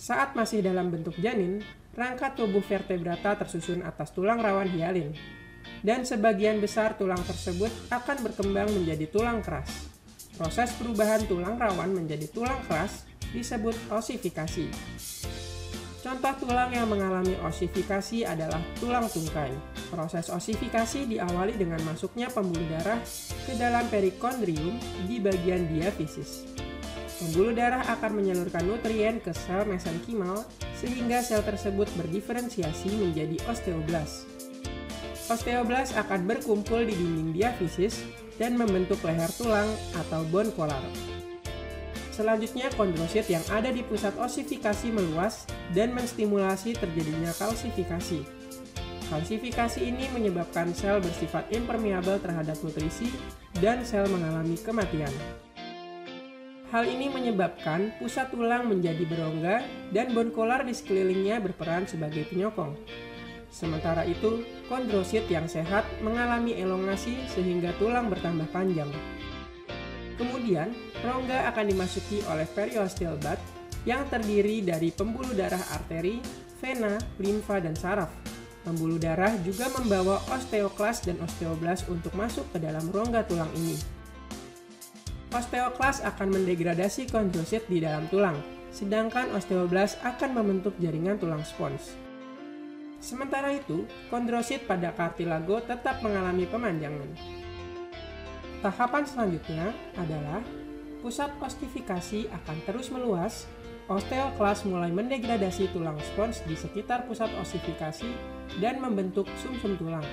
Saat masih dalam bentuk janin, rangka tubuh vertebrata tersusun atas tulang rawan hialin, dan sebagian besar tulang tersebut akan berkembang menjadi tulang keras. Proses perubahan tulang rawan menjadi tulang keras disebut osifikasi. Contoh tulang yang mengalami osifikasi adalah tulang tungkai. Proses osifikasi diawali dengan masuknya pembuluh darah ke dalam perikondrium di bagian diafisis. Pembuluh darah akan menyalurkan nutrien ke sel mesenkimal sehingga sel tersebut berdiferensiasi menjadi osteoblas. Osteoblas akan berkumpul di dinding diafisis dan membentuk leher tulang atau bone collar. Selanjutnya, kondrosit yang ada di pusat osifikasi meluas dan menstimulasi terjadinya kalsifikasi. Kalsifikasi ini menyebabkan sel bersifat impermeabel terhadap nutrisi dan sel mengalami kematian. Hal ini menyebabkan pusat tulang menjadi berongga dan bone collar di sekelilingnya berperan sebagai penyokong. Sementara itu, kondrosit yang sehat mengalami elongasi sehingga tulang bertambah panjang. Kemudian, rongga akan dimasuki oleh periosteal bud yang terdiri dari pembuluh darah arteri, vena, limfa, dan saraf. Pembuluh darah juga membawa osteoklas dan osteoblas untuk masuk ke dalam rongga tulang ini. Osteoklas akan mendegradasi kondrosit di dalam tulang, sedangkan osteoblas akan membentuk jaringan tulang spons. Sementara itu, kondrosit pada kartilago tetap mengalami pemanjangan. Tahapan selanjutnya adalah pusat ostifikasi akan terus meluas, osteoklas mulai mendegradasi tulang spons di sekitar pusat ostifikasi dan membentuk sumsum tulang.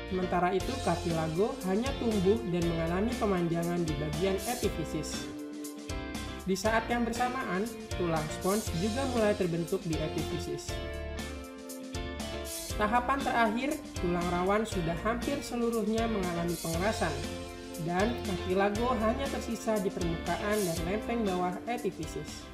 Sementara itu, kartilago hanya tumbuh dan mengalami pemanjangan di bagian epifisis. Di saat yang bersamaan, tulang spons juga mulai terbentuk di epifisis. Tahapan terakhir, tulang rawan sudah hampir seluruhnya mengalami pengerasan, dan kartilago hanya tersisa di permukaan dan lempeng bawah epifisis.